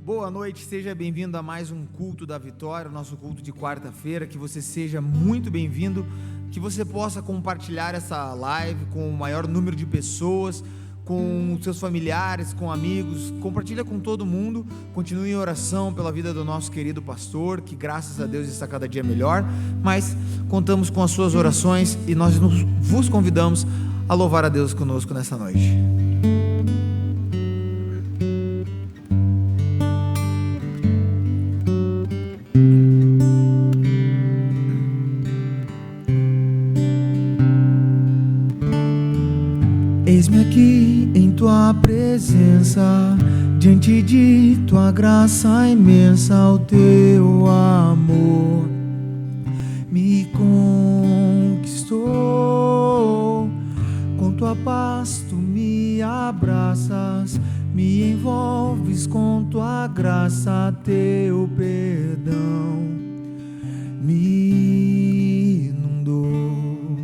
Boa noite, seja bem-vindo a mais um culto da Vitória, o nosso culto de quarta-feira. Que você seja muito bem-vindo, que você possa compartilhar essa live com o maior número de pessoas, com seus familiares, com amigos. Compartilha com todo mundo. Continue em oração pela vida do nosso querido pastor, que graças a Deus está cada dia melhor, mas contamos com as suas orações e nós vos convidamos a louvar a Deus conosco nessa noite. Eis-me aqui em tua presença, diante de tua graça imensa. O teu amor me conquistou, com tua paz tu me abraças, me envolves com tua graça. Teu perdão me inundou.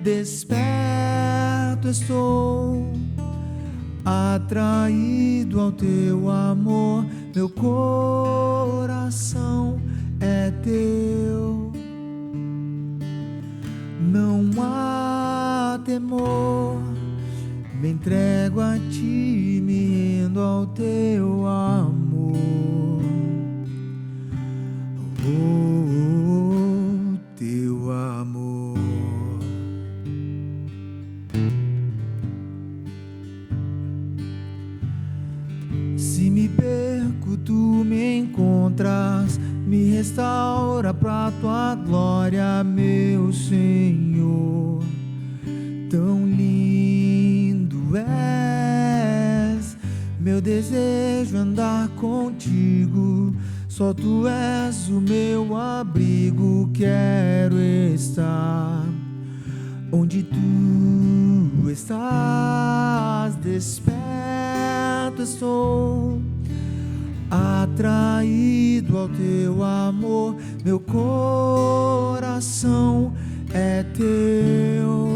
Desperto estou, atraído ao teu amor. Meu coração é teu, não há temor. Me entrego a ti, me rendo ao teu amor. Oh, teu amor. Se me perco, tu me encontras, me restaura pra tua glória, meu Senhor. Tão lindo és, meu desejo é andar contigo. Só tu és o meu abrigo, quero estar onde tu estás. Desperto estou, atraído ao teu amor. Meu coração é teu,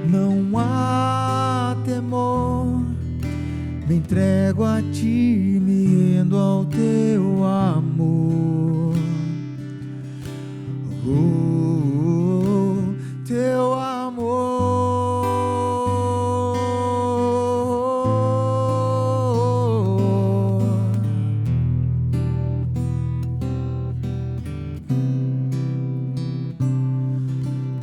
não há temor. Me entrego a ti, me rendo ao teu amor. Oh, teu amor.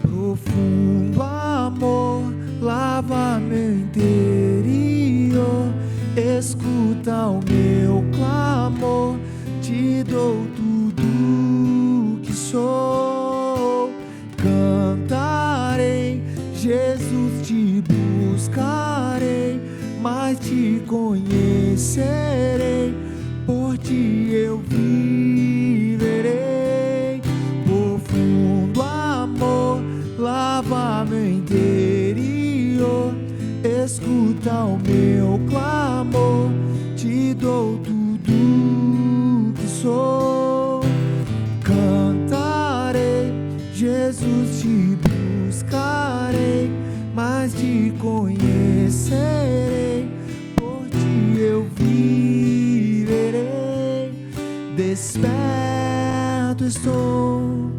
Profundo amor lava meu interior. Escuta o meu clamor, te dou tudo que sou. Cantarei, Jesus, te buscarei, mas te conhecerei, por ti eu viverei. Profundo amor lava meu interior. Escuta o meu clamor, te dou tudo que sou. Cantarei, Jesus, te buscarei, mas te conhecerei, por ti eu viverei. Desperto estou,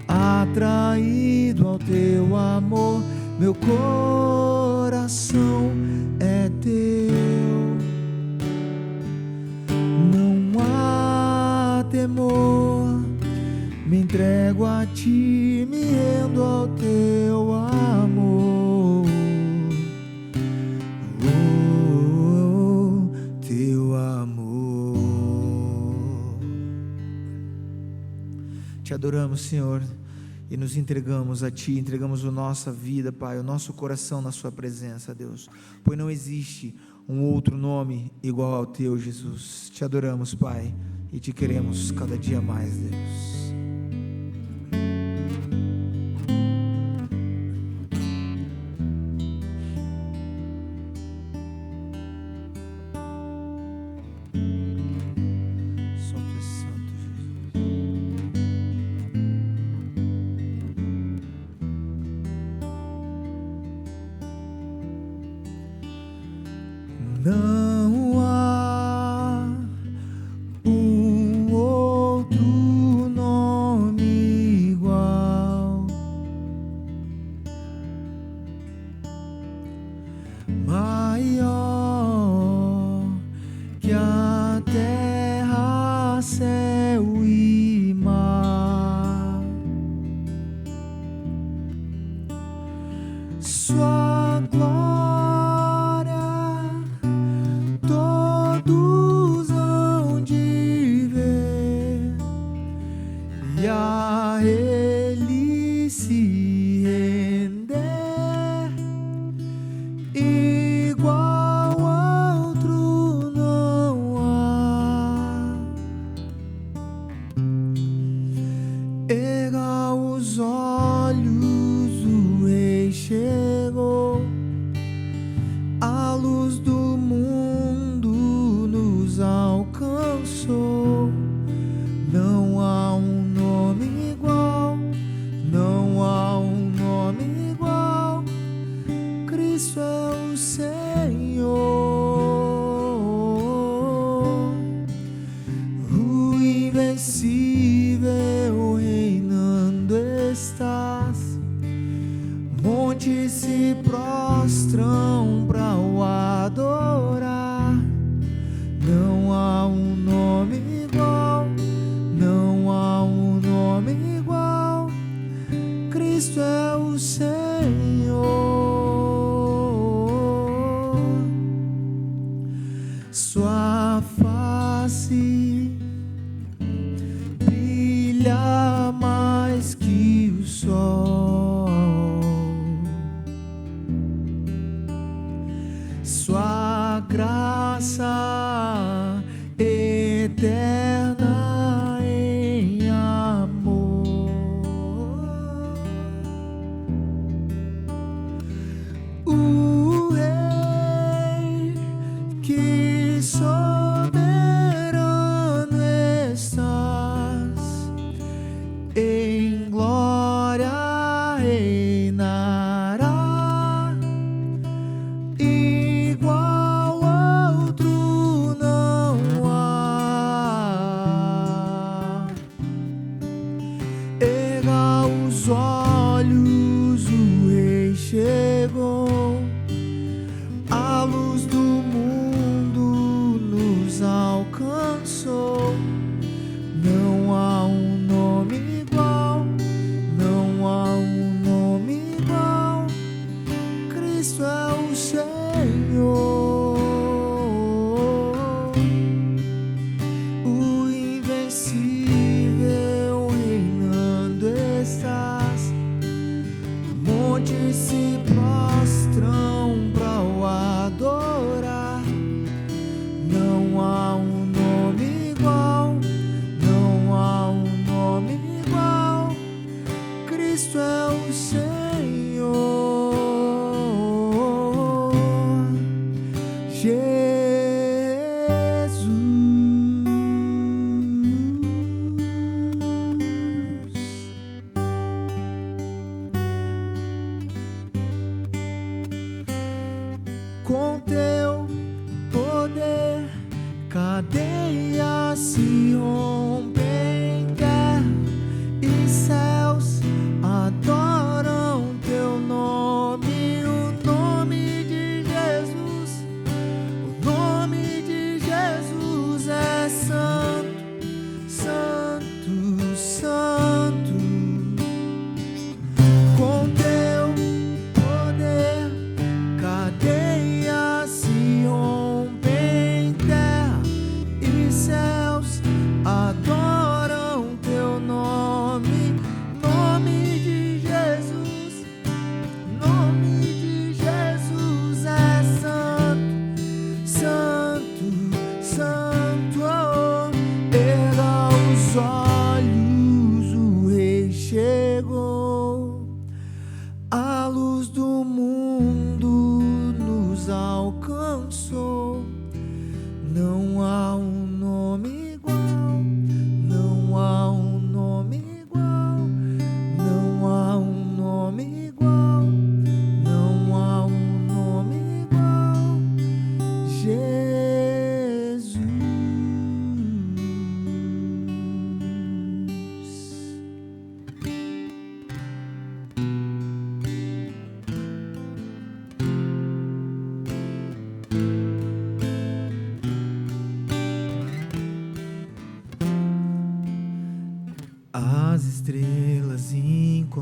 atraído ao teu amor. Meu coração é teu, não há temor. Me entrego a ti, me rendo ao teu amor. Oh, teu amor. Te adoramos, Senhor, e nos entregamos a Ti, entregamos a nossa vida, Pai, o nosso coração na Sua presença, Deus, pois não existe um outro nome igual ao Teu, Jesus. Te adoramos, Pai, e Te queremos cada dia mais, Deus. Não há sua glória todos hão de ver, e a Ele se render. Igual outro não há. Erga os olhos, o Rei chegou, a luz do mundo nos alcançou. Não há um nome igual, não há um nome igual. Cristo é o Senhor, o invencível, reinando estás. Montes se prostram para o adorar. Não há um nome igual, não há um nome igual. Cristo é o Senhor. Sua face brilha mais que o sol, sua graça eterna em amor. O Rei que soberano estás, em glória reinará. Igual outro não há. Erga os olhos, o Rei chegou, a luz do mundo nos alcançou. Não há um nome igual, não há um nome igual. Cristo é o Senhor, o invencível, reinando estás. Montes se prostram para o adorar. Não há um nome igual, não há um nome igual. Cristo é o Senhor, Jesus. Com teu poder, cadeias se rompem, terra e céus adoram teu nome, o nome de Jesus. O nome de Jesus é santo, santo, santo. Com teu poder, cadeias se rompem, terra e céus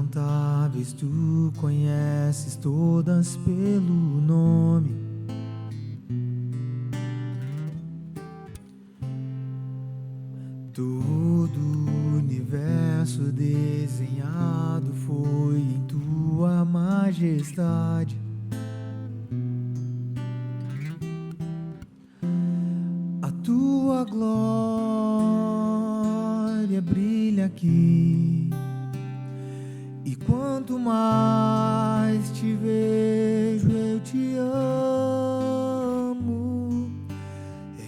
incontáveis, tu conheces todas pelo nome. Todo o universo desenhado foi em tua majestade. A tua glória brilha aqui, e quanto mais te vejo, eu te amo,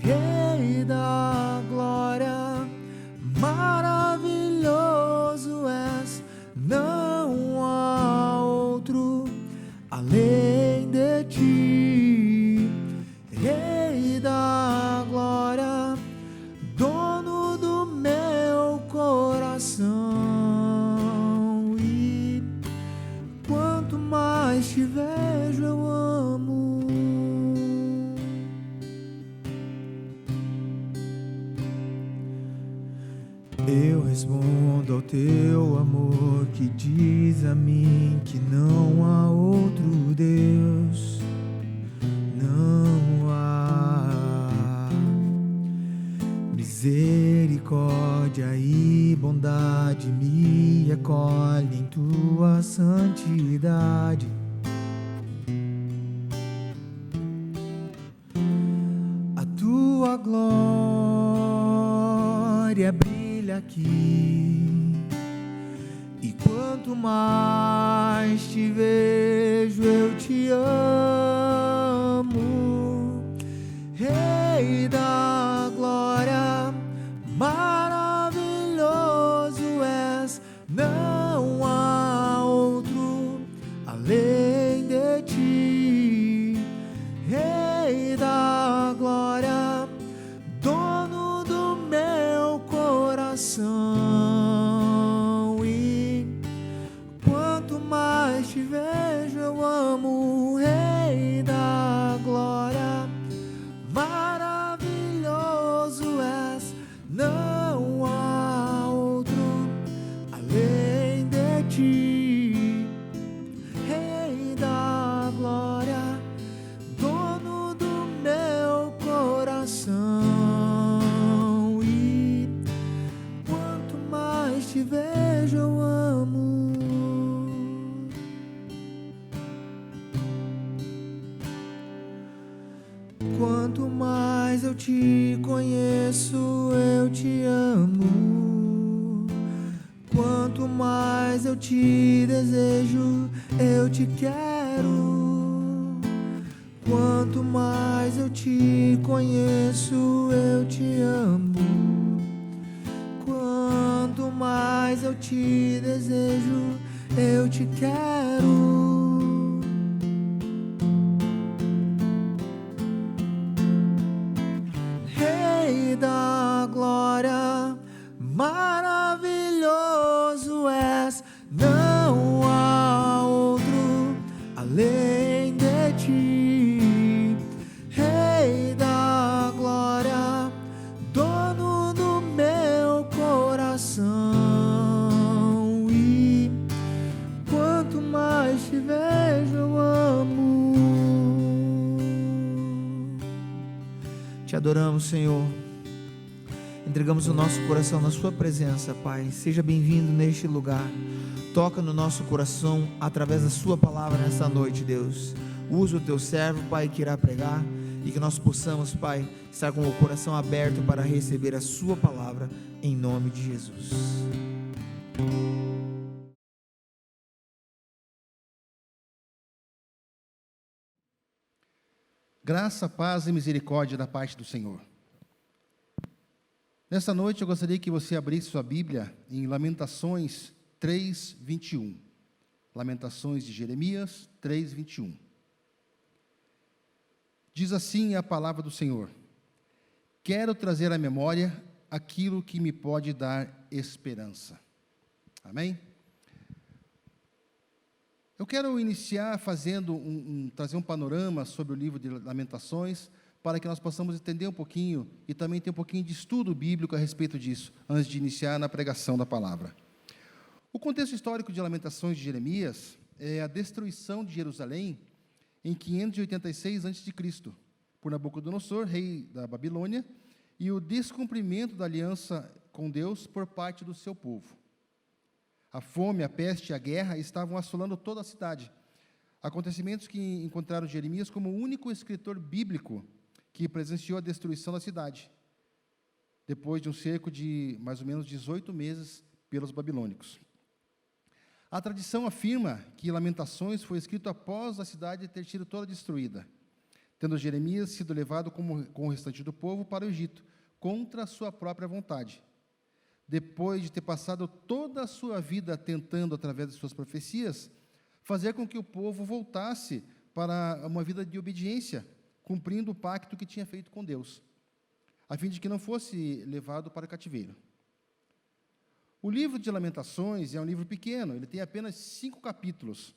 Rei da glória, maravilhoso és, não há outro além de ti, Rei da glória, dono do meu coração, e quanto mais te vejo, eu amo. Eu respondo ao teu amor que diz a mim que não há outro Deus, não há. Misericórdia e bondade me acolhem em tua santidade. A tua glória brilha aqui, e quanto mais te vejo, eu te amo, Rei da glória, maravilhoso és, não há outro além de ti, Rei da glória, dono do meu coração, e quanto mais te vejo, eu amo, Rei da glória, maravilhoso és, não há outro além de ti, Rei da glória, dono do meu coração, e quanto mais te vejo, eu amo. Quanto mais eu te conheço, eu te amo. Quanto mais eu te desejo, eu te quero. Quanto mais eu te conheço, eu te amo. Quanto mais eu te desejo, eu te quero. Rei da glória, maravilhoso és, não há outro além de ti, Rei da glória, dono do meu coração, e quanto mais te vejo, eu amo. Te adoramos, Senhor. Entregamos o nosso coração na sua presença, Pai. Seja bem-vindo neste lugar. Toca no nosso coração através da sua palavra nessa noite, Deus. Usa o teu servo, Pai, que irá pregar, e que nós possamos, Pai, estar com o coração aberto para receber a sua palavra, em nome de Jesus. Graça, paz e misericórdia da parte do Senhor. Nessa noite eu gostaria que você abrisse sua Bíblia em Lamentações 3:21. Lamentações de Jeremias 3:21. Diz assim a palavra do Senhor: quero trazer à memória aquilo que me pode dar esperança. Amém? Eu quero iniciar fazendo trazer um panorama sobre o livro de Lamentações, para que nós possamos entender um pouquinho e também ter um pouquinho de estudo bíblico a respeito disso, antes de iniciar na pregação da palavra. O contexto histórico de Lamentações de Jeremias é a destruição de Jerusalém em 586 a.C., por Nabucodonosor, rei da Babilônia, e o descumprimento da aliança com Deus por parte do seu povo. A fome, a peste e a guerra estavam assolando toda a cidade. Acontecimentos que encontraram Jeremias como o único escritor bíblico que presenciou a destruição da cidade, depois de um cerco de mais ou menos 18 meses pelos babilônicos. A tradição afirma que Lamentações foi escrito após a cidade ter sido toda destruída, tendo Jeremias sido levado com o restante do povo para o Egito, contra a sua própria vontade. Depois de ter passado toda a sua vida tentando, através de suas profecias, fazer com que o povo voltasse para uma vida de obediência, cumprindo o pacto que tinha feito com Deus, a fim de que não fosse levado para o cativeiro. O livro de Lamentações é um livro pequeno, ele tem apenas 5 capítulos.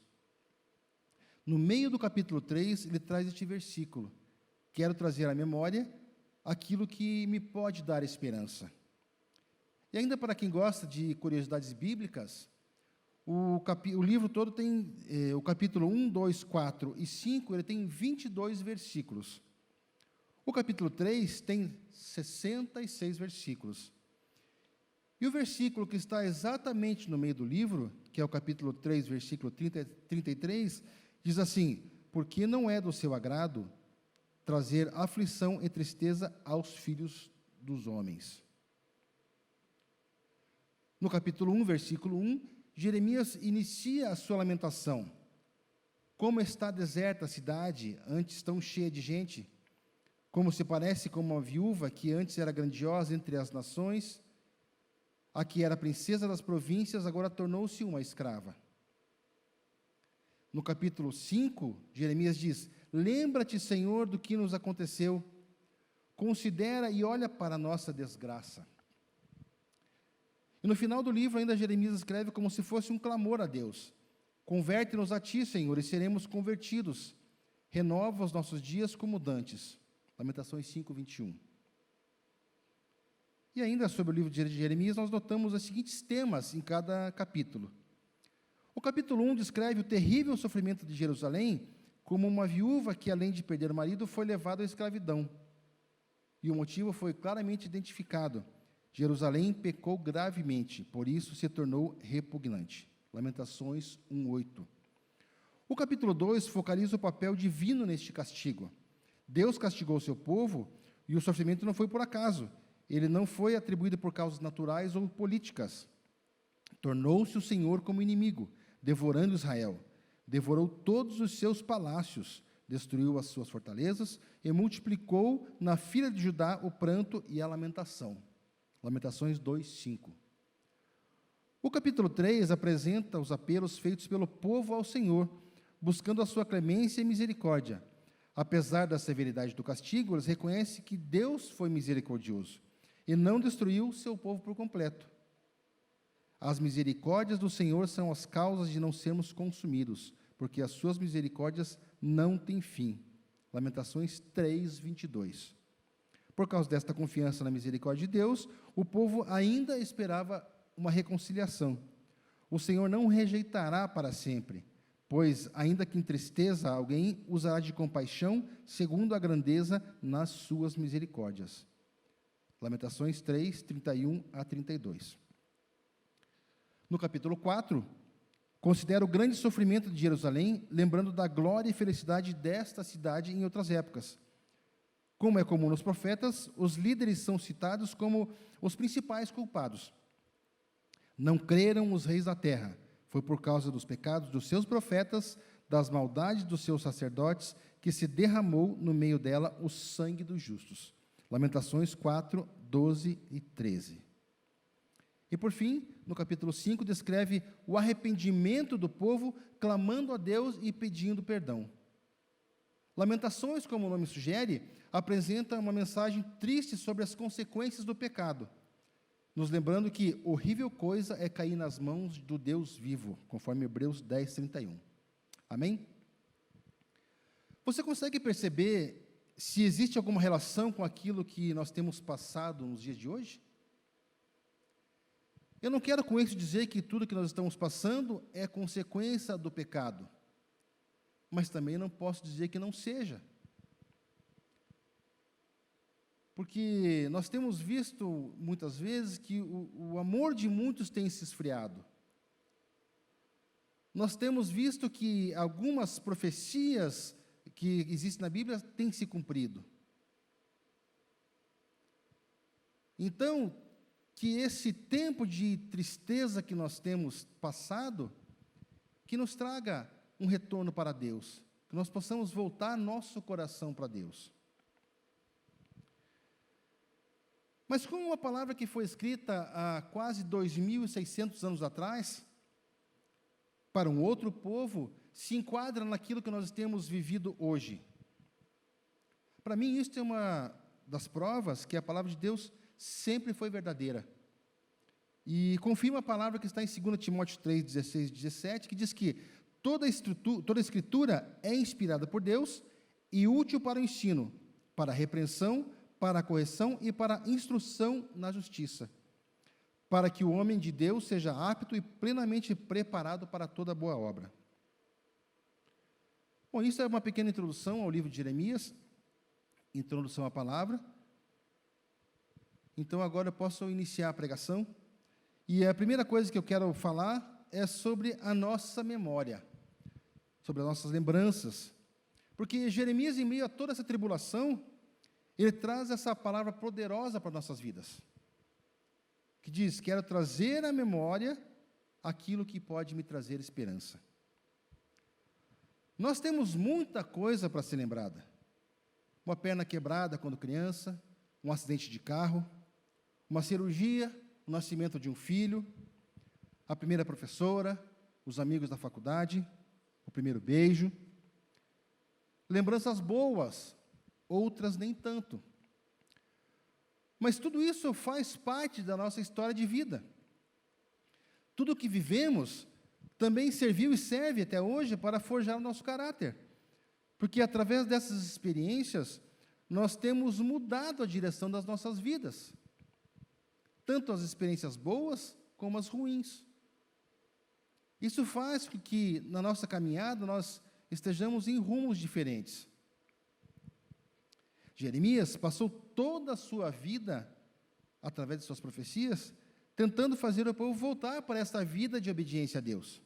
No meio do capítulo 3, ele traz este versículo: quero trazer à memória aquilo que me pode dar esperança. E ainda para quem gosta de curiosidades bíblicas, o livro todo tem, o capítulo 1, 2, 4 e 5, ele tem 22 versículos. O capítulo 3 tem 66 versículos. E o versículo que está exatamente no meio do livro, que é o capítulo 3, versículo 33, diz assim: porque não é do seu agrado trazer aflição e tristeza aos filhos dos homens. No capítulo 1, versículo 1, Jeremias inicia a sua lamentação. Como está deserta a cidade, antes tão cheia de gente, como se parece com uma viúva que antes era grandiosa entre as nações, a que era princesa das províncias, agora tornou-se uma escrava. No capítulo 5, Jeremias diz: lembra-te, Senhor, do que nos aconteceu, considera e olha para a nossa desgraça. E no final do livro, ainda Jeremias escreve como se fosse um clamor a Deus: converte-nos a ti, Senhor, e seremos convertidos, renova os nossos dias como dantes. Lamentações 5, 21. E ainda sobre o livro de Jeremias, nós notamos os seguintes temas em cada capítulo. O capítulo 1 descreve o terrível sofrimento de Jerusalém como uma viúva que, além de perder o marido, foi levada à escravidão. E o motivo foi claramente identificado: Jerusalém pecou gravemente, por isso se tornou repugnante. Lamentações 1:8. O capítulo 2 focaliza o papel divino neste castigo. Deus castigou o seu povo e o sofrimento não foi por acaso. Ele não foi atribuído por causas naturais ou políticas. Tornou-se o Senhor como inimigo, devorando Israel. Devorou todos os seus palácios, destruiu as suas fortalezas e multiplicou na filha de Judá o pranto e a lamentação. Lamentações 2:5. O capítulo 3 apresenta os apelos feitos pelo povo ao Senhor, buscando a sua clemência e misericórdia. Apesar da severidade do castigo, eles reconhecem que Deus foi misericordioso e não destruiu o seu povo por completo. As misericórdias do Senhor são as causas de não sermos consumidos, porque as suas misericórdias não têm fim. Lamentações 3:22. Por causa desta confiança na misericórdia de Deus, o povo ainda esperava uma reconciliação. O Senhor não o rejeitará para sempre, pois, ainda que entristeça alguém, usará de compaixão, segundo a grandeza nas suas misericórdias. Lamentações 3, 31 a 32. No capítulo 4, considera o grande sofrimento de Jerusalém, lembrando da glória e felicidade desta cidade em outras épocas. Como é comum nos profetas, os líderes são citados como os principais culpados. Não creram os reis da terra. Foi por causa dos pecados dos seus profetas, das maldades dos seus sacerdotes, que se derramou no meio dela o sangue dos justos. Lamentações 4, 12 e 13. E por fim, no capítulo 5, descreve o arrependimento do povo, clamando a Deus e pedindo perdão. Lamentações, como o nome sugere, apresenta uma mensagem triste sobre as consequências do pecado, nos lembrando que horrível coisa é cair nas mãos do Deus vivo, conforme Hebreus 10, 31. Amém? Você consegue perceber se existe alguma relação com aquilo que nós temos passado nos dias de hoje? Eu não quero com isso dizer que tudo que nós estamos passando é consequência do pecado, mas também não posso dizer que não seja. Porque nós temos visto, muitas vezes, que o amor de muitos tem se esfriado. Nós temos visto que algumas profecias que existem na Bíblia têm se cumprido. Então, que esse tempo de tristeza que nós temos passado, que nos traga um retorno para Deus, que nós possamos voltar nosso coração para Deus. Mas como uma palavra que foi escrita há quase 2.600 anos atrás, para um outro povo, se enquadra naquilo que nós temos vivido hoje. Para mim, isso é uma das provas que a palavra de Deus sempre foi verdadeira. E confirma a palavra que está em 2 Timóteo 3, 16 e 17, que diz que toda a Escritura é inspirada por Deus e útil para o ensino, para a repreensão, para a correção e para a instrução na justiça, para que o homem de Deus seja apto e plenamente preparado para toda boa obra. Bom, isso é uma pequena introdução ao livro de Jeremias, introdução à palavra. Então, agora eu posso iniciar a pregação. E a primeira coisa que eu quero falar é sobre a nossa memória, sobre as nossas lembranças. Porque Jeremias, em meio a toda essa tribulação, ele traz essa palavra poderosa para nossas vidas, que diz: quero trazer à memória aquilo que pode me trazer esperança. Nós temos muita coisa para ser lembrada. Uma perna quebrada quando criança, um acidente de carro, uma cirurgia, o nascimento de um filho, a primeira professora, os amigos da faculdade, o primeiro beijo. Lembranças boas, outras nem tanto. Mas tudo isso faz parte da nossa história de vida. Tudo o que vivemos também serviu e serve até hoje para forjar o nosso caráter. Porque através dessas experiências, nós temos mudado a direção das nossas vidas. Tanto as experiências boas como as ruins. Isso faz com que, na nossa caminhada, nós estejamos em rumos diferentes. Jeremias passou toda a sua vida, através de suas profecias, tentando fazer o povo voltar para essa vida de obediência a Deus,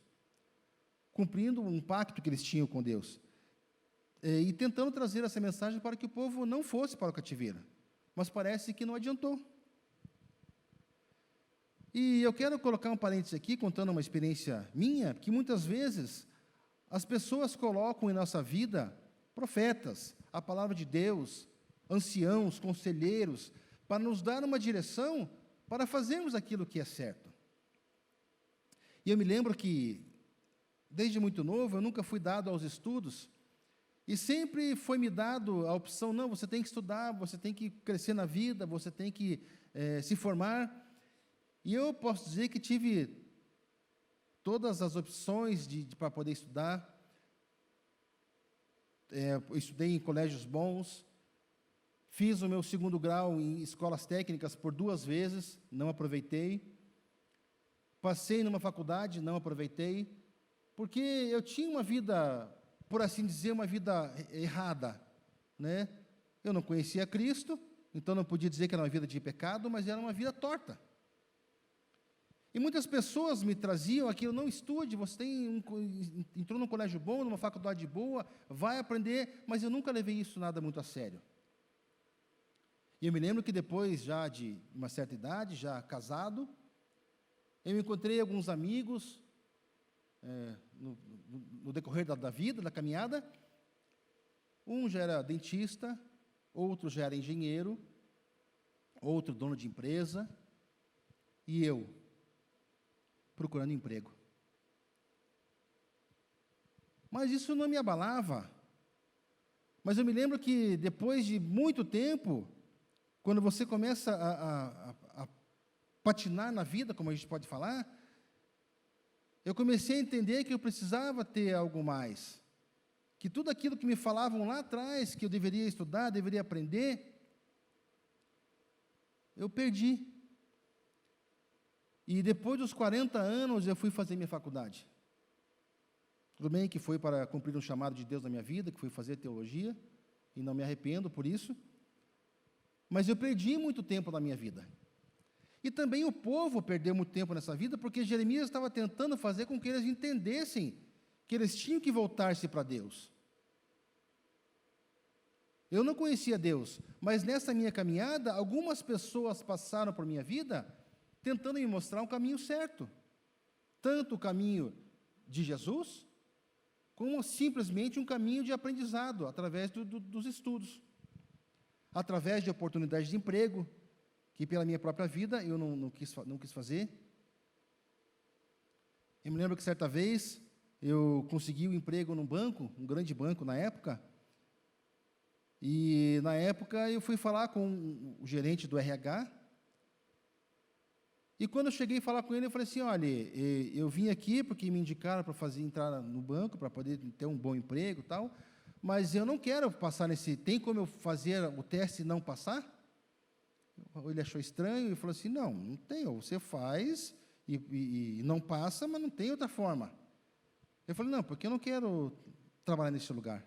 cumprindo um pacto que eles tinham com Deus, e tentando trazer essa mensagem para que o povo não fosse para o cativeiro, mas parece que não adiantou. E eu quero colocar um parênteses aqui, contando uma experiência minha, que muitas vezes as pessoas colocam em nossa vida profetas, a palavra de Deus, anciãos, conselheiros, para nos dar uma direção para fazermos aquilo que é certo. E eu me lembro que, desde muito novo, eu nunca fui dado aos estudos, e sempre foi me dado a opção: não, você tem que estudar, você tem que crescer na vida, você tem que se formar. E eu posso dizer que tive todas as opções para poder estudar. Eu estudei em colégios bons, fiz o meu segundo grau em escolas técnicas por 2 vezes, não aproveitei. Passei numa faculdade, não aproveitei, porque eu tinha uma vida, por assim dizer, uma vida errada, né? Eu não conhecia Cristo, então não podia dizer que era uma vida de pecado, mas era uma vida torta. E muitas pessoas me traziam aquilo: não estude, você entrou num colégio bom, numa faculdade boa, vai aprender, mas eu nunca levei isso nada muito a sério. E eu me lembro que depois, já de uma certa idade, já casado, eu encontrei alguns amigos, no decorrer da vida, da caminhada. Um já era dentista, outro já era engenheiro, outro dono de empresa, e eu, procurando emprego. Mas isso não me abalava. Mas eu me lembro que, depois de muito tempo, quando você começa a patinar na vida, como a gente pode falar, eu comecei a entender que eu precisava ter algo mais. Que tudo aquilo que me falavam lá atrás, que eu deveria estudar, deveria aprender, eu perdi. E depois dos 40 anos, eu fui fazer minha faculdade. Tudo bem que foi para cumprir um chamado de Deus na minha vida, que foi fazer teologia, e não me arrependo por isso. Mas eu perdi muito tempo na minha vida. E também o povo perdeu muito tempo nessa vida, porque Jeremias estava tentando fazer com que eles entendessem que eles tinham que voltar-se para Deus. Eu não conhecia Deus, mas nessa minha caminhada, algumas pessoas passaram por minha vida tentando me mostrar um caminho certo. Tanto o caminho de Jesus, como simplesmente um caminho de aprendizado, através dos estudos. Através de oportunidades de emprego, que pela minha própria vida eu não quis fazer. Eu me lembro que certa vez eu consegui um emprego num banco, um grande banco na época, e na época eu fui falar com o gerente do RH, e quando eu cheguei a falar com ele, eu falei assim, olha, eu vim aqui porque me indicaram para entrar no banco, para poder ter um bom emprego e tal, mas eu não quero passar tem como eu fazer o teste e não passar? Ele achou estranho e falou assim, não tem, você faz e não passa, mas não tem outra forma. Eu falei, não, porque eu não quero trabalhar nesse lugar.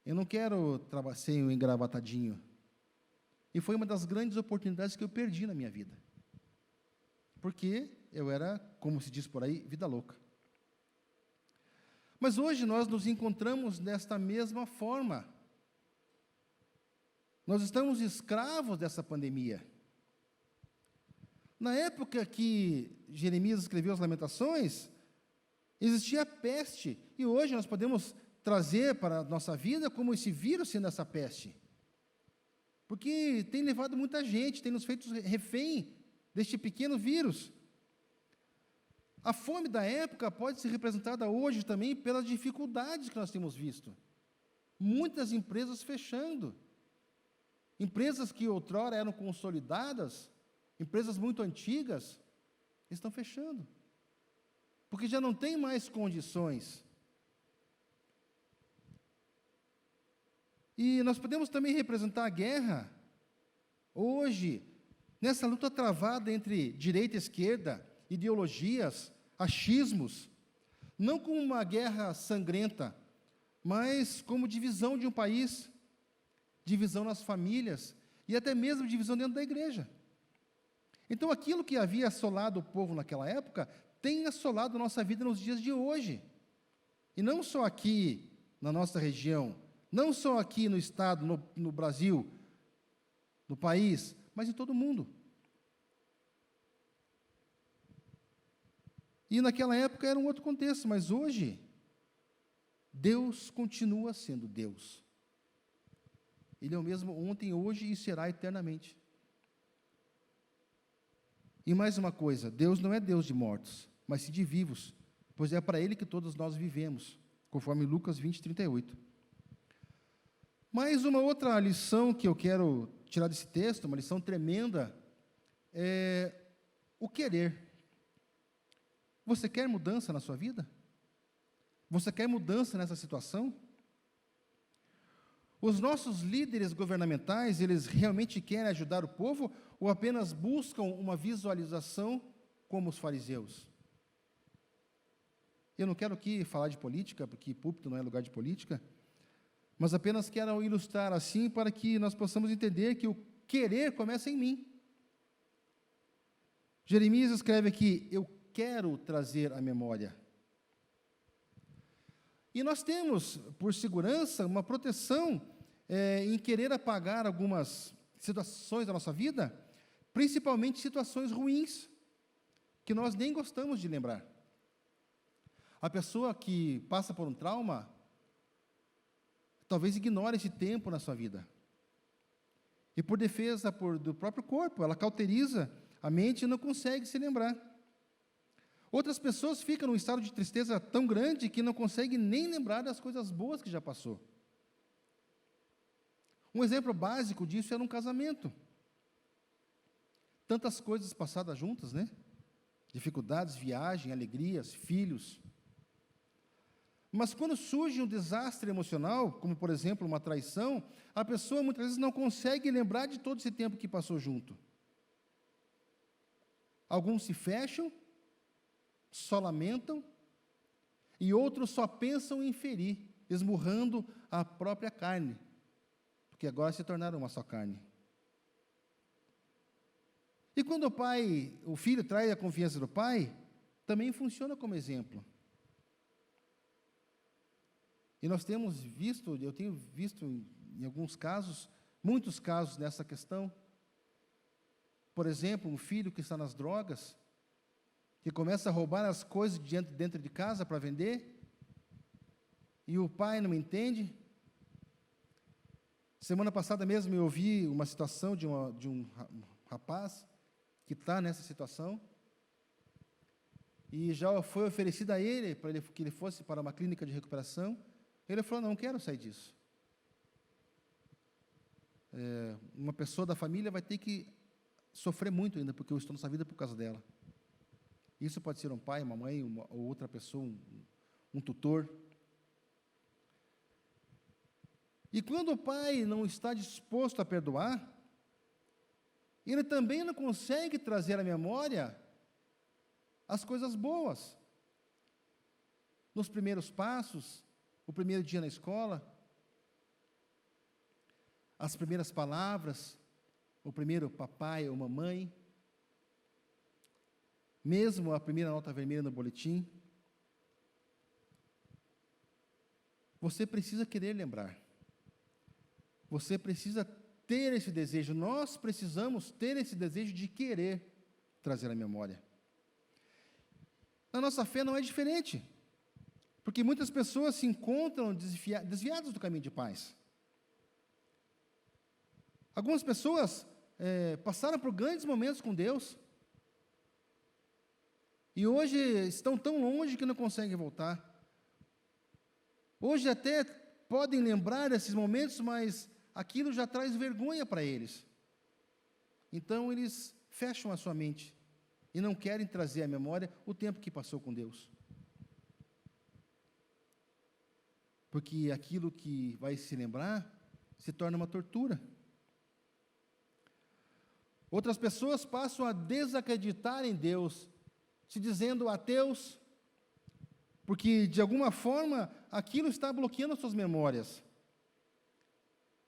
Eu não quero ser um engravatadinho. E foi uma das grandes oportunidades que eu perdi na minha vida. Porque eu era, como se diz por aí, vida louca. Mas hoje nós nos encontramos desta mesma forma. Nós estamos escravos dessa pandemia. Na época que Jeremias escreveu as Lamentações, existia a peste, e hoje nós podemos trazer para a nossa vida como esse vírus sendo essa peste. Porque tem levado muita gente, tem nos feito refém deste pequeno vírus. A fome da época pode ser representada hoje também pelas dificuldades que nós temos visto. Muitas empresas fechando. Empresas que outrora eram consolidadas, empresas muito antigas, estão fechando. Porque já não tem mais condições. E nós podemos também representar a guerra, hoje, nessa luta travada entre direita e esquerda, ideologias, achismos, não como uma guerra sangrenta, mas como divisão de um país, divisão nas famílias, e até mesmo divisão dentro da igreja. Então, aquilo que havia assolado o povo naquela época, tem assolado a nossa vida nos dias de hoje. E não só aqui, na nossa região, não só aqui no estado, no Brasil, no país, mas em todo o mundo. E naquela época era um outro contexto, mas hoje, Deus continua sendo Deus. Ele é o mesmo ontem, hoje e será eternamente. E mais uma coisa, Deus não é Deus de mortos, mas sim de vivos, pois é para Ele que todos nós vivemos, conforme Lucas 20, 38. Mais uma outra lição que eu quero tirar desse texto, uma lição tremenda, é o querer. Você quer mudança na sua vida? Você quer mudança nessa situação? Os nossos líderes governamentais, eles realmente querem ajudar o povo ou apenas buscam uma visualização como os fariseus? Eu não quero aqui falar de política, porque púlpito não é lugar de política, mas apenas quero ilustrar assim para que nós possamos entender que o querer começa em mim. Jeremias escreve aqui, eu quero trazer à memória. E nós temos, por segurança, uma proteção em querer apagar algumas situações da nossa vida, principalmente situações ruins, que nós nem gostamos de lembrar. A pessoa que passa por um trauma, talvez ignore esse tempo na sua vida. E por defesa do próprio corpo, ela cauteriza a mente e não consegue se lembrar. Outras pessoas ficam num estado de tristeza tão grande que não conseguem nem lembrar das coisas boas que já passou. Um exemplo básico disso era um casamento. Tantas coisas passadas juntas, né? Dificuldades, viagem, alegrias, filhos. Mas quando surge um desastre emocional, como por exemplo uma traição, a pessoa muitas vezes não consegue lembrar de todo esse tempo que passou junto. alguns se fecham, só lamentam, e outros só pensam em ferir, esmurrando a própria carne, porque agora se tornaram uma só carne. E quando o filho traz a confiança do pai, também funciona como exemplo. E nós temos visto, eu tenho visto em alguns casos, muitos casos nessa questão. Por exemplo, um filho que está nas drogas, que começa a roubar as coisas dentro de casa para vender, e o pai não entende. Semana passada mesmo eu ouvi uma situação de um rapaz que está nessa situação, e já foi oferecido a ele, que ele fosse para uma clínica de recuperação. Ele falou: não quero sair disso. Uma pessoa da família vai ter que sofrer muito ainda, porque eu estou nessa vida por causa dela. Isso pode ser um pai, uma mãe, ou outra pessoa, um tutor. E quando o pai não está disposto a perdoar, ele também não consegue trazer à memória as coisas boas. Nos primeiros passos, o primeiro dia na escola, as primeiras palavras, o primeiro papai ou mamãe, mesmo a primeira nota vermelha no boletim. Você precisa querer lembrar. Você precisa ter esse desejo. Nós precisamos ter esse desejo de querer trazer à memória. Na nossa fé não é diferente, porque muitas pessoas se encontram desviadas do caminho de paz. Algumas pessoas passaram por grandes momentos com Deus, e hoje estão tão longe que não conseguem voltar. Hoje até podem lembrar desses momentos, mas aquilo já traz vergonha para eles. Então eles fecham a sua mente e não querem trazer à memória o tempo que passou com Deus. Porque aquilo que vai se lembrar se torna uma tortura. Outras pessoas passam a desacreditar em Deus, se dizendo ateus, porque de alguma forma aquilo está bloqueando as suas memórias.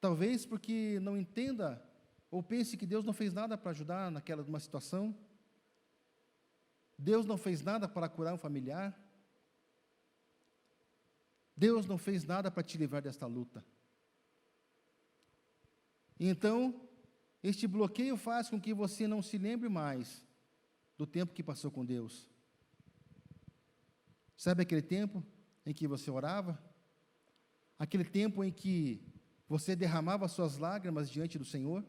Talvez porque não entenda ou pense que Deus não fez nada para ajudar numa situação. Deus não fez nada para curar um familiar. Deus não fez nada para te livrar desta luta. Então, este bloqueio faz com que você não se lembre mais do tempo que passou com Deus. Sabe aquele tempo em que você orava? Aquele tempo em que você derramava suas lágrimas diante do Senhor?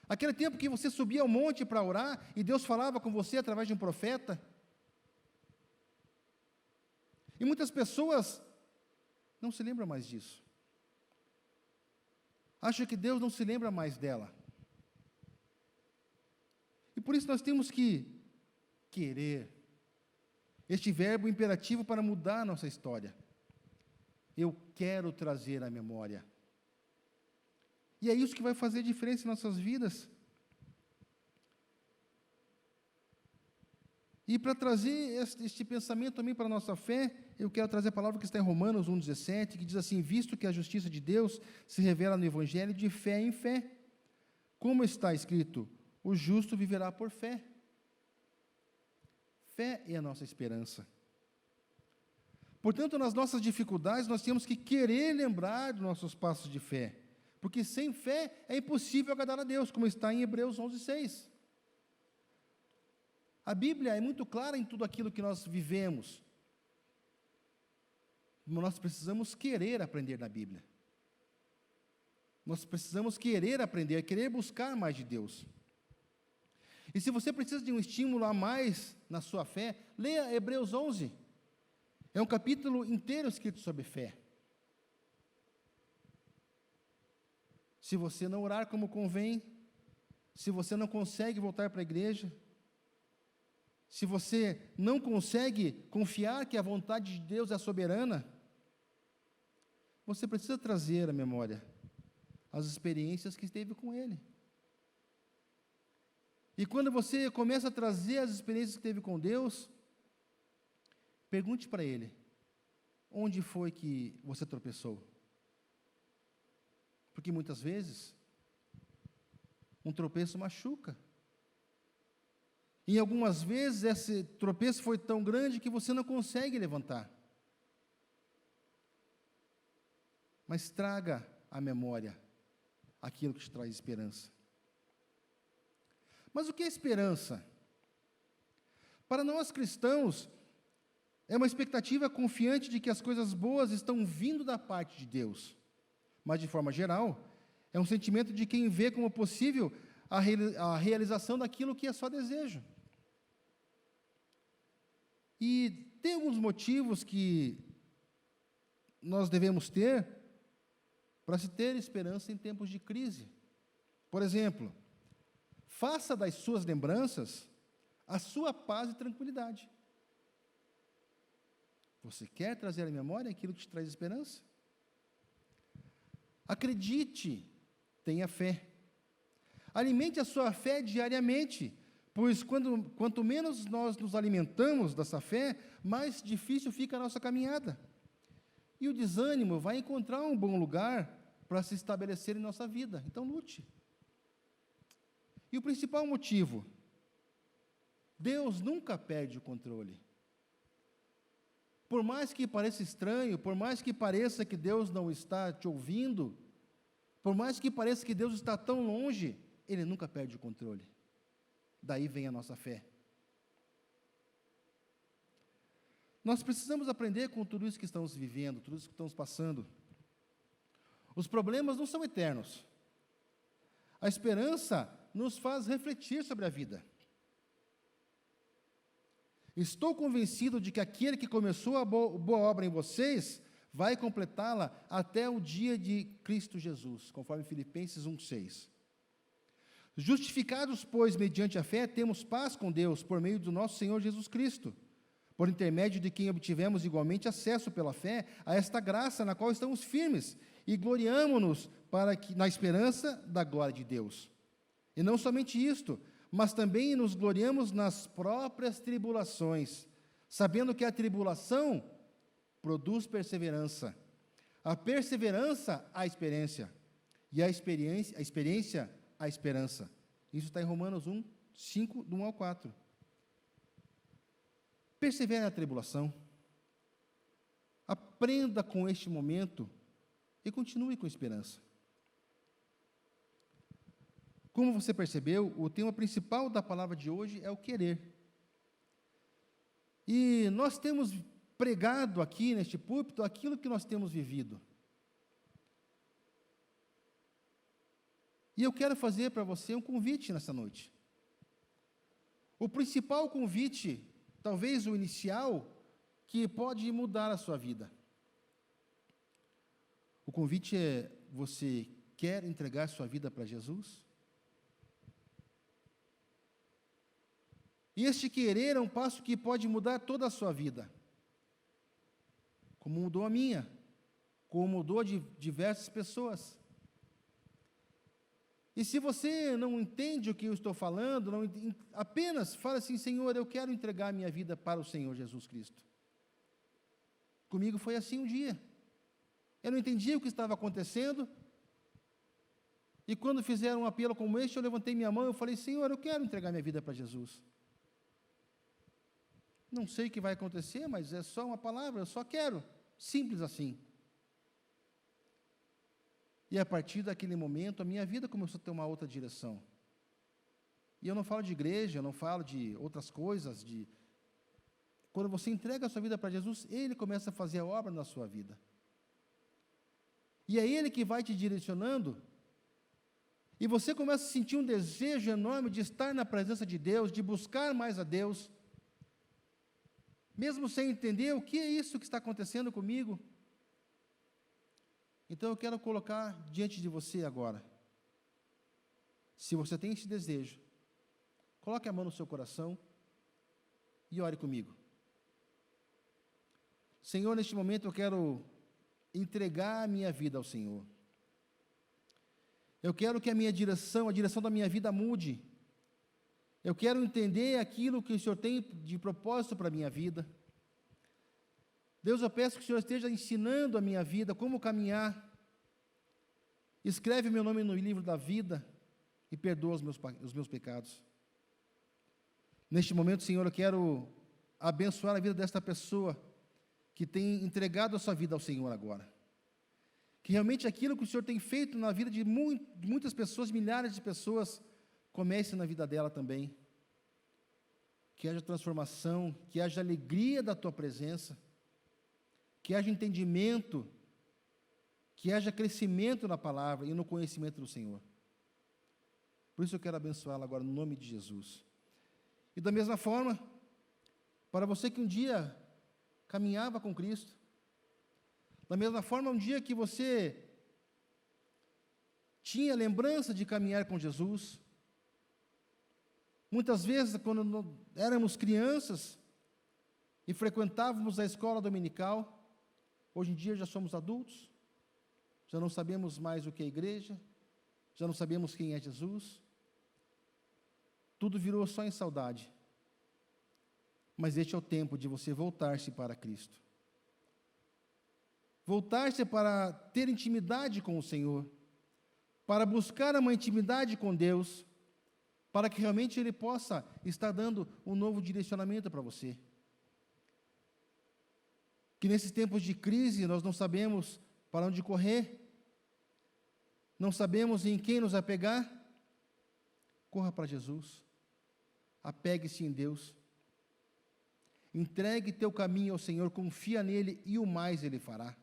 Aquele tempo que você subia ao monte para orar e Deus falava com você através de um profeta? E muitas pessoas não se lembram mais disso. Acham que Deus não se lembra mais dela. E por isso nós temos que querer. Este verbo imperativo para mudar a nossa história. Eu quero trazer à memória. E é isso que vai fazer diferença em nossas vidas. E para trazer este pensamento também para a nossa fé, eu quero trazer a palavra que está em Romanos 1,17, que diz assim: visto que a justiça de Deus se revela no Evangelho de fé em fé. Como está escrito, o justo viverá por fé. Fé é a nossa esperança. Portanto, nas nossas dificuldades, nós temos que querer lembrar dos nossos passos de fé, porque sem fé é impossível agradar a Deus, como está em Hebreus 11:6. A Bíblia é muito clara em tudo aquilo que nós vivemos. Nós precisamos querer aprender na Bíblia. Nós precisamos querer aprender, querer buscar mais de Deus. E se você precisa de um estímulo a mais na sua fé, leia Hebreus 11. É um capítulo inteiro escrito sobre fé. Se você não orar como convém, se você não consegue voltar para a igreja, se você não consegue confiar que a vontade de Deus é soberana, você precisa trazer à memória as experiências que teve com Ele. E quando você começa a trazer as experiências que teve com Deus, pergunte para Ele, onde foi que você tropeçou? Porque muitas vezes, um tropeço machuca. E algumas vezes esse tropeço foi tão grande que você não consegue levantar. Mas traga à memória aquilo que te traz esperança. Mas o que é esperança? Para nós cristãos, é uma expectativa confiante de que as coisas boas estão vindo da parte de Deus. Mas, de forma geral, é um sentimento de quem vê como possível a realização daquilo que é só desejo. E tem alguns motivos que nós devemos ter para se ter esperança em tempos de crise. Por exemplo, faça das suas lembranças a sua paz e tranquilidade. Você quer trazer à memória aquilo que te traz esperança? Acredite, tenha fé. Alimente a sua fé diariamente, pois quanto menos nós nos alimentamos dessa fé, mais difícil fica a nossa caminhada. E o desânimo vai encontrar um bom lugar para se estabelecer em nossa vida. Então, lute. E o principal motivo, Deus nunca perde o controle. Por mais que pareça estranho, por mais que pareça que Deus não está te ouvindo, por mais que pareça que Deus está tão longe, Ele nunca perde o controle. Daí vem a nossa fé. Nós precisamos aprender com tudo isso que estamos vivendo, tudo isso que estamos passando. Os problemas não são eternos. A esperança nos faz refletir sobre a vida. Estou convencido de que aquele que começou a boa obra em vocês vai completá-la até o dia de Cristo Jesus, conforme Filipenses 1:6. Justificados, pois, mediante a fé, temos paz com Deus por meio do nosso Senhor Jesus Cristo, por intermédio de quem obtivemos igualmente acesso pela fé a esta graça na qual estamos firmes e gloriamo-nos na esperança da glória de Deus. E não somente isto, mas também nos gloriamos nas próprias tribulações, sabendo que a tribulação produz perseverança, a perseverança, a experiência, e a experiência, a esperança. Isso está em Romanos 1:5, do 1 ao 4. Persevere na tribulação, aprenda com este momento e continue com esperança. Como você percebeu, o tema principal da palavra de hoje é o querer. E nós temos pregado aqui neste púlpito aquilo que nós temos vivido. E eu quero fazer para você um convite nessa noite. O principal convite, talvez o inicial, que pode mudar a sua vida. O convite é: você quer entregar sua vida para Jesus? E este querer é um passo que pode mudar toda a sua vida, como mudou a minha, como mudou de diversas pessoas. E se você não entende o que eu estou falando, apenas fala assim: Senhor, eu quero entregar minha vida para o Senhor Jesus Cristo. Comigo foi assim um dia. Eu não entendia o que estava acontecendo, e quando fizeram um apelo como este, eu levantei minha mão e falei: Senhor, eu quero entregar minha vida para Jesus. Não sei o que vai acontecer, mas é só uma palavra, eu só quero. Simples assim. E a partir daquele momento, a minha vida começou a ter uma outra direção. E eu não falo de igreja, eu não falo de outras coisas. Quando você entrega a sua vida para Jesus, Ele começa a fazer a obra na sua vida. E é Ele que vai te direcionando. E você começa a sentir um desejo enorme de estar na presença de Deus, de buscar mais a Deus. Mesmo sem entender o que é isso que está acontecendo comigo. Então eu quero colocar diante de você agora. Se você tem esse desejo, coloque a mão no seu coração e ore comigo. Senhor, neste momento eu quero entregar a minha vida ao Senhor. Eu quero que a minha direção, a direção da minha vida mude. Eu quero entender aquilo que o Senhor tem de propósito para a minha vida. Deus, eu peço que o Senhor esteja ensinando a minha vida, como caminhar. Escreve meu nome no livro da vida e perdoa os meus pecados. Neste momento, Senhor, eu quero abençoar a vida desta pessoa que tem entregado a sua vida ao Senhor agora. Que realmente aquilo que o Senhor tem feito na vida de muitas pessoas, milhares de pessoas, comece na vida dela também. Que haja transformação, que haja alegria da Tua presença, que haja entendimento, que haja crescimento na palavra e no conhecimento do Senhor. Por isso eu quero abençoá-la agora no nome de Jesus. E da mesma forma, para você que um dia caminhava com Cristo, da mesma forma, um dia que você tinha lembrança de caminhar com Jesus, muitas vezes, quando éramos crianças e frequentávamos a escola dominical, hoje em dia já somos adultos, já não sabemos mais o que é igreja, já não sabemos quem é Jesus, tudo virou só em saudade. Mas este é o tempo de você voltar-se para Cristo. Voltar-se para ter intimidade com o Senhor, para buscar uma intimidade com Deus, para que realmente Ele possa estar dando um novo direcionamento para você. Que nesses tempos de crise nós não sabemos para onde correr, não sabemos em quem nos apegar, corra para Jesus, apegue-se em Deus, entregue teu caminho ao Senhor, confia nele e o mais Ele fará.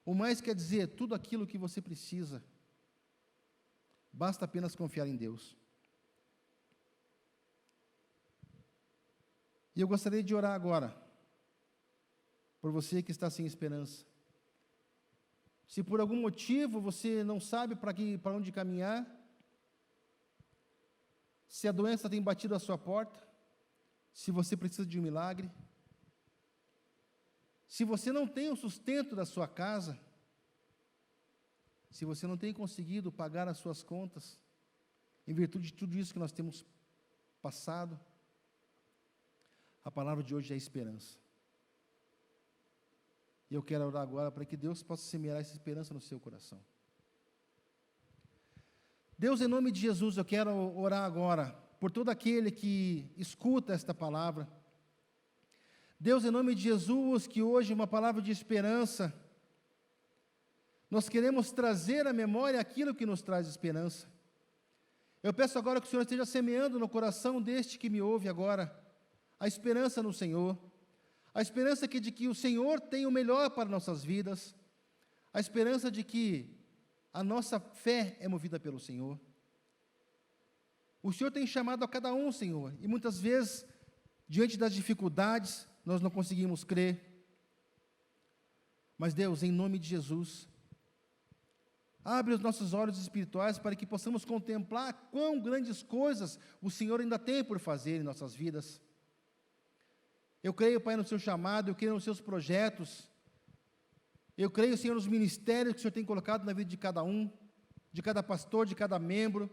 O mais quer dizer tudo aquilo que você precisa, basta apenas confiar em Deus. E eu gostaria de orar agora, por você que está sem esperança. Se por algum motivo você não sabe para onde caminhar, se a doença tem batido à sua porta, se você precisa de um milagre, se você não tem o sustento da sua casa, se você não tem conseguido pagar as suas contas, em virtude de tudo isso que nós temos passado, a palavra de hoje é esperança. E eu quero orar agora para que Deus possa semear essa esperança no seu coração. Deus, em nome de Jesus, eu quero orar agora por todo aquele que escuta esta palavra. Deus, em nome de Jesus, que hoje uma palavra de esperança, nós queremos trazer à memória aquilo que nos traz esperança. Eu peço agora que o Senhor esteja semeando no coração deste que me ouve agora, a esperança no Senhor, a esperança de que o Senhor tem o melhor para nossas vidas, a esperança de que a nossa fé é movida pelo Senhor. O Senhor tem chamado a cada um, Senhor, e muitas vezes, diante das dificuldades, nós não conseguimos crer. Mas Deus, em nome de Jesus, abre os nossos olhos espirituais para que possamos contemplar quão grandes coisas o Senhor ainda tem por fazer em nossas vidas. Eu creio, Pai, no seu chamado, eu creio nos seus projetos, eu creio, Senhor, nos ministérios que o Senhor tem colocado na vida de cada um, de cada pastor, de cada membro.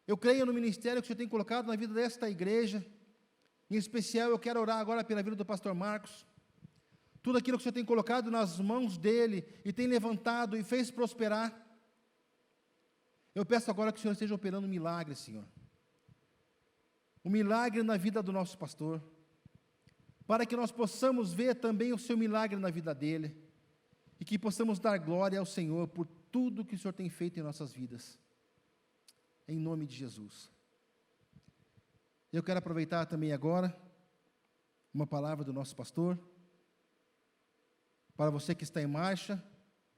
Eu creio no ministério que o Senhor tem colocado na vida desta igreja. Em especial, eu quero orar agora pela vida do pastor Marcos. Tudo aquilo que o Senhor tem colocado nas mãos dele, e tem levantado e fez prosperar. Eu peço agora que o Senhor esteja operando um milagre, Senhor. Um milagre na vida do nosso pastor, para que nós possamos ver também o seu milagre na vida dele, e que possamos dar glória ao Senhor por tudo que o Senhor tem feito em nossas vidas. Em nome de Jesus. Eu quero aproveitar também agora uma palavra do nosso pastor, para você que está em marcha,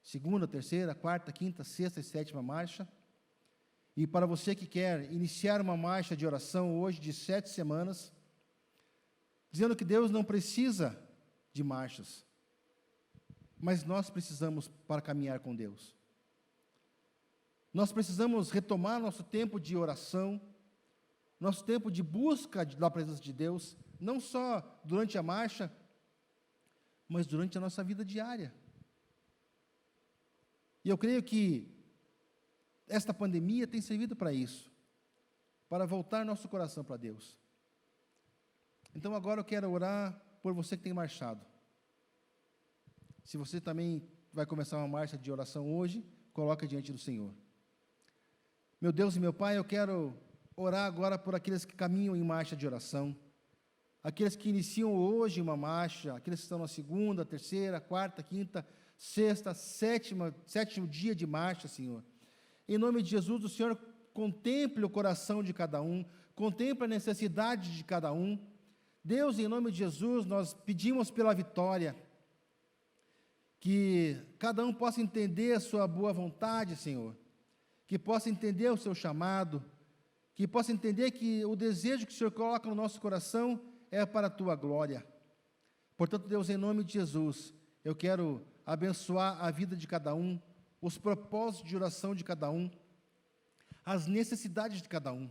segunda, terceira, quarta, quinta, sexta e sétima marcha, e para você que quer iniciar uma marcha de oração hoje de 7 semanas, dizendo que Deus não precisa de marchas, mas nós precisamos para caminhar com Deus. Nós precisamos retomar nosso tempo de oração, nosso tempo de busca da presença de Deus, não só durante a marcha, mas durante a nossa vida diária. E eu creio que esta pandemia tem servido para isso, para voltar nosso coração para Deus. Então agora eu quero orar por você que tem marchado. Se você também vai começar uma marcha de oração hoje, coloca diante do Senhor. Meu Deus e meu Pai, eu quero orar agora por aqueles que caminham em marcha de oração, aqueles que iniciam hoje uma marcha, aqueles que estão na segunda, terceira, quarta, quinta, sexta, sétimo dia de marcha, Senhor. Em nome de Jesus, o Senhor contemple o coração de cada um, contemple a necessidade de cada um. Deus, em nome de Jesus, nós pedimos pela vitória, que cada um possa entender a sua boa vontade, Senhor, que possa entender o seu chamado, que possa entender que o desejo que o Senhor coloca no nosso coração é para a tua glória. Portanto, Deus, em nome de Jesus, eu quero abençoar a vida de cada um, os propósitos de oração de cada um, as necessidades de cada um.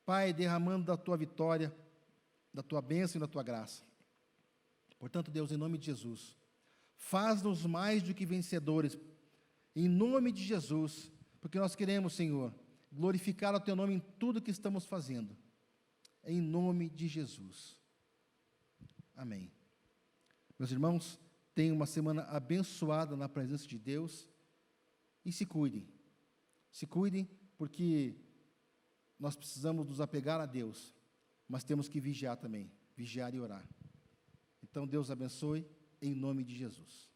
Pai, derramando da tua vitória, da tua bênção e da tua graça. Portanto, Deus, em nome de Jesus, faz-nos mais do que vencedores, em nome de Jesus, porque nós queremos, Senhor, glorificar o teu nome em tudo que estamos fazendo, em nome de Jesus. Amém. Meus irmãos, tenham uma semana abençoada na presença de Deus e se cuidem, porque nós precisamos nos apegar a Deus, mas temos que vigiar também, vigiar e orar. Então, Deus abençoe, em nome de Jesus.